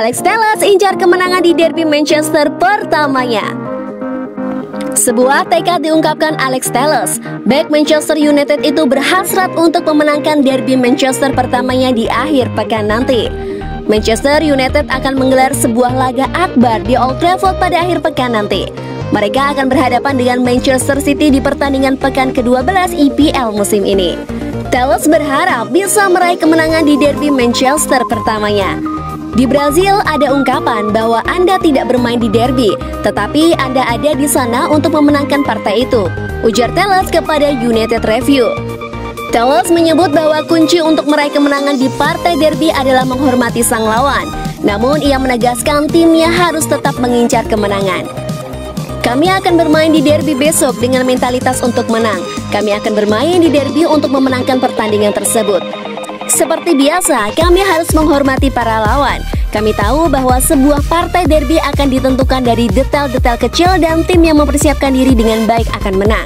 Alex Telles incar kemenangan di derby Manchester pertamanya. Sebuah tekad diungkapkan Alex Telles. Bek Manchester United itu berhasrat untuk memenangkan derby Manchester pertamanya di akhir pekan nanti. Manchester United akan menggelar sebuah laga akbar di Old Trafford pada akhir pekan nanti. Mereka akan berhadapan dengan Manchester City di pertandingan pekan ke-12 EPL musim ini. Telles berharap bisa meraih kemenangan di derby Manchester pertamanya. Di Brazil ada ungkapan bahwa Anda tidak bermain di derby, tetapi Anda ada di sana untuk memenangkan partai itu, ujar Telles kepada United Review. Telles menyebut bahwa kunci untuk meraih kemenangan di partai derby adalah menghormati sang lawan. Namun ia menegaskan timnya harus tetap mengincar kemenangan. Kami akan bermain di derby besok dengan mentalitas untuk menang. Kami akan bermain di derby untuk memenangkan pertandingan tersebut. Seperti biasa, kami harus menghormati para lawan. Kami tahu bahwa sebuah partai derby akan ditentukan dari detail-detail kecil dan tim yang mempersiapkan diri dengan baik akan menang.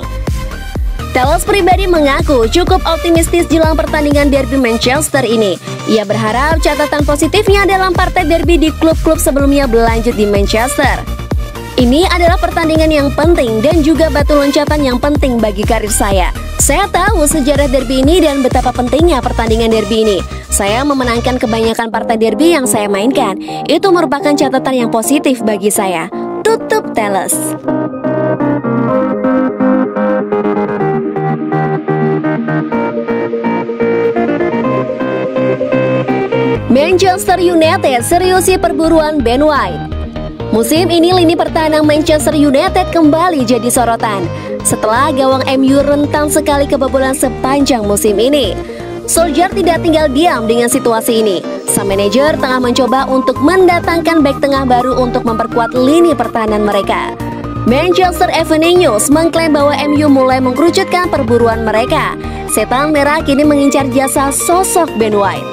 Telles pribadi mengaku cukup optimistis jelang pertandingan derby Manchester ini. Ia berharap catatan positifnya dalam partai derby di klub-klub sebelumnya berlanjut di Manchester. Ini adalah pertandingan yang penting dan juga batu loncatan yang penting bagi karir saya. Saya tahu sejarah derby ini dan betapa pentingnya pertandingan derby ini. Saya memenangkan kebanyakan partai derby yang saya mainkan. Itu merupakan catatan yang positif bagi saya. Tutup Telles. Manchester United seriusi perburuan Ben White. Musim ini lini pertahanan Manchester United kembali jadi sorotan setelah gawang MU rentan sekali kebobolan sepanjang musim ini. Solskjaer tidak tinggal diam dengan situasi ini. Sang manajer tengah mencoba untuk mendatangkan bek tengah baru untuk memperkuat lini pertahanan mereka. Manchester Evening News mengklaim bahwa MU mulai mengkerucutkan perburuan mereka. Setan merah kini mengincar jasa sosok Ben White.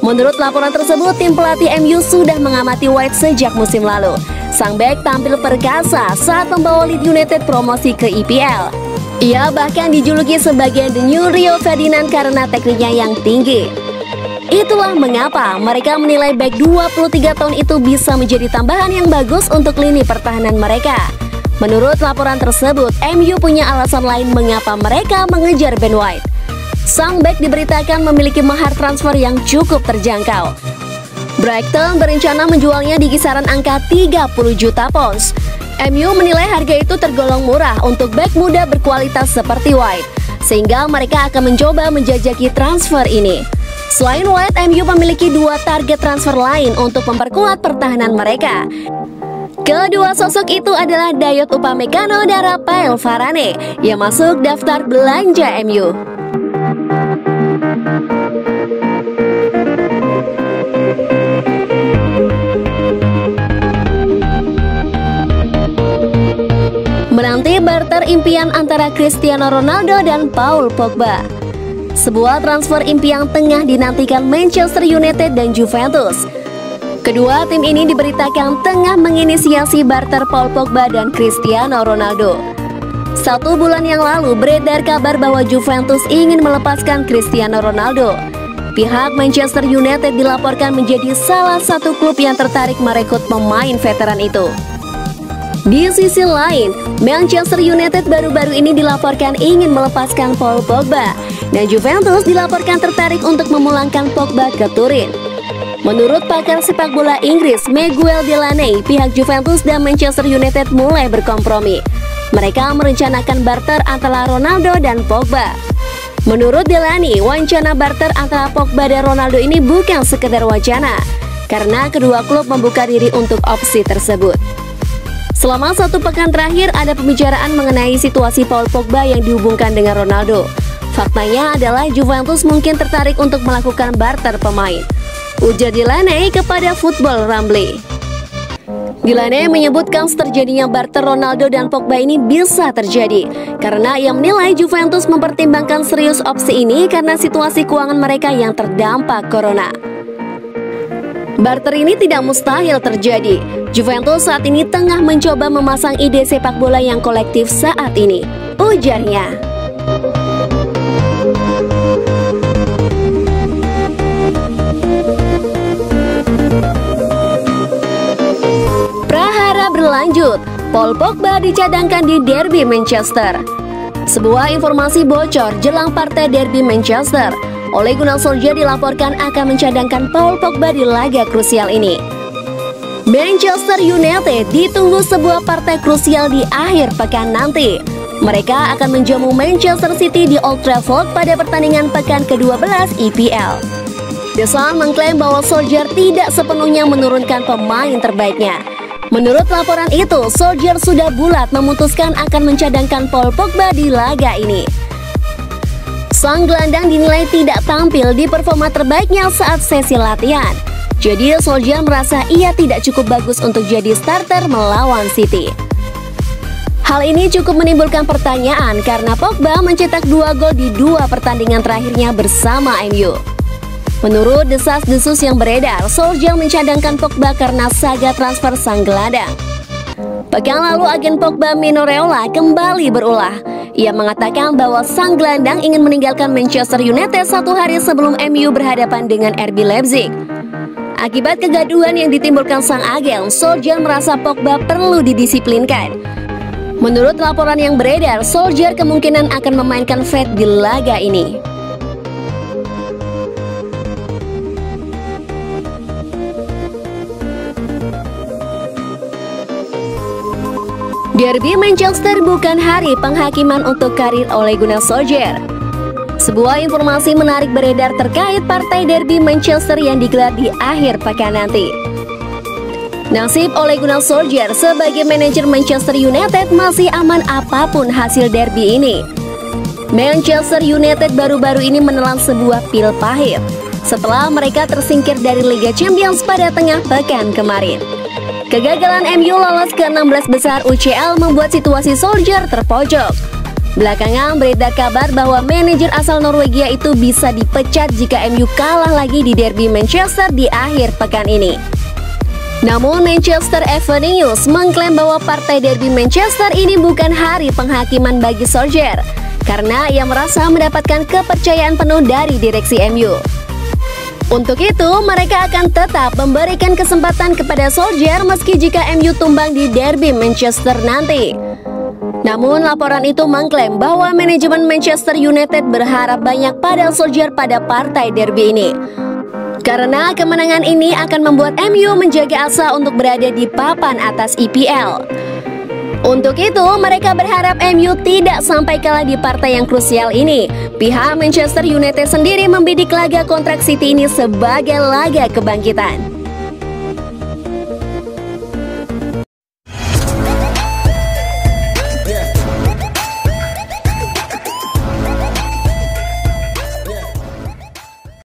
Menurut laporan tersebut, tim pelatih MU sudah mengamati White sejak musim lalu. Sang bek tampil perkasa saat membawa Leeds United promosi ke EPL. Ia bahkan dijuluki sebagai The New Rio Ferdinand karena tekniknya yang tinggi. Itulah mengapa mereka menilai bek 23 tahun itu bisa menjadi tambahan yang bagus untuk lini pertahanan mereka. Menurut laporan tersebut, MU punya alasan lain mengapa mereka mengejar Ben White. Sang bek diberitakan memiliki mahar transfer yang cukup terjangkau. Brighton berencana menjualnya di kisaran angka 30 juta pounds. MU menilai harga itu tergolong murah untuk bek muda berkualitas seperti White, sehingga mereka akan mencoba menjajaki transfer ini. Selain White, MU memiliki dua target transfer lain untuk memperkuat pertahanan mereka. Kedua sosok itu adalah Dayot Upamecano dan Raphael Varane yang masuk daftar belanja MU. Menanti barter impian antara Cristiano Ronaldo dan Paul Pogba. Sebuah transfer impian tengah dinantikan Manchester United dan Juventus. Kedua tim ini diberitakan tengah menginisiasi barter Paul Pogba dan Cristiano Ronaldo. 1 bulan yang lalu beredar kabar bahwa Juventus ingin melepaskan Cristiano Ronaldo. Pihak Manchester United dilaporkan menjadi salah satu klub yang tertarik merekrut pemain veteran itu. Di sisi lain, Manchester United baru-baru ini dilaporkan ingin melepaskan Paul Pogba, dan Juventus dilaporkan tertarik untuk memulangkan Pogba ke Turin. Menurut pakar sepak bola Inggris Miguel Delaney, pihak Juventus dan Manchester United mulai berkompromi. Mereka merencanakan barter antara Ronaldo dan Pogba. Menurut Delaney, wacana barter antara Pogba dan Ronaldo ini bukan sekedar wacana, karena kedua klub membuka diri untuk opsi tersebut. Selama 1 pekan terakhir ada pembicaraan mengenai situasi Paul Pogba yang dihubungkan dengan Ronaldo. Faktanya adalah Juventus mungkin tertarik untuk melakukan barter pemain, ujar Delaney kepada Football Ramble. Delaney menyebutkan terjadinya barter Ronaldo dan Pogba ini bisa terjadi karena ia menilai Juventus mempertimbangkan serius opsi ini karena situasi keuangan mereka yang terdampak corona. Barter ini tidak mustahil terjadi. Juventus saat ini tengah mencoba memasang ide sepak bola yang kolektif saat ini, ujarnya. berlanjut, Paul Pogba dicadangkan di derby Manchester. Sebuah informasi bocor jelang partai derby Manchester, Ole Gunnar Solskjaer dilaporkan akan mencadangkan Paul Pogba di laga krusial ini. Manchester United ditunggu sebuah partai krusial di akhir pekan nanti. Mereka akan menjamu Manchester City di Old Trafford pada pertandingan pekan ke-12 EPL. The Sun mengklaim bahwa Solskjaer tidak sepenuhnya menurunkan pemain terbaiknya. Menurut laporan itu, Solskjaer sudah bulat memutuskan akan mencadangkan Paul Pogba di laga ini. Sang gelandang dinilai tidak tampil di performa terbaiknya saat sesi latihan. Jadi Solskjaer merasa ia tidak cukup bagus untuk jadi starter melawan City. Hal ini cukup menimbulkan pertanyaan karena Pogba mencetak 2 gol di 2 pertandingan terakhirnya bersama MU. Menurut desas-desus yang beredar, Solskjaer mencadangkan Pogba karena saga transfer sang gelandang. Pekan lalu agen Pogba Mino Raiola kembali berulah. Ia mengatakan bahwa sang gelandang ingin meninggalkan Manchester United 1 hari sebelum MU berhadapan dengan RB Leipzig. Akibat kegaduhan yang ditimbulkan sang agen, Solskjaer merasa Pogba perlu didisiplinkan. Menurut laporan yang beredar, Solskjaer kemungkinan akan memainkan Fred di laga ini. Derby Manchester bukan hari penghakiman untuk karir Ole Gunnar Solskjaer. Sebuah informasi menarik beredar terkait partai derby Manchester yang digelar di akhir pekan nanti. Nasib Ole Gunnar Solskjaer sebagai manajer Manchester United masih aman apapun hasil derby ini. Manchester United baru-baru ini menelan sebuah pil pahit setelah mereka tersingkir dari Liga Champions pada tengah pekan kemarin. Kegagalan MU lolos ke 16 besar UCL membuat situasi Solskjaer terpojok. Belakangan beredar kabar bahwa manajer asal Norwegia itu bisa dipecat jika MU kalah lagi di derby Manchester di akhir pekan ini. Namun Manchester Evening News mengklaim bahwa partai derby Manchester ini bukan hari penghakiman bagi Solskjaer karena ia merasa mendapatkan kepercayaan penuh dari direksi MU. Untuk itu, mereka akan tetap memberikan kesempatan kepada Solskjaer meski jika MU tumbang di derby Manchester nanti. Namun laporan itu mengklaim bahwa manajemen Manchester United berharap banyak pada Solskjaer pada partai derby ini. Karena kemenangan ini akan membuat MU menjaga asa untuk berada di papan atas EPL. Untuk itu, mereka berharap MU tidak sampai kalah di partai yang krusial ini. Pihak Manchester United sendiri membidik laga kontrak City ini sebagai laga kebangkitan.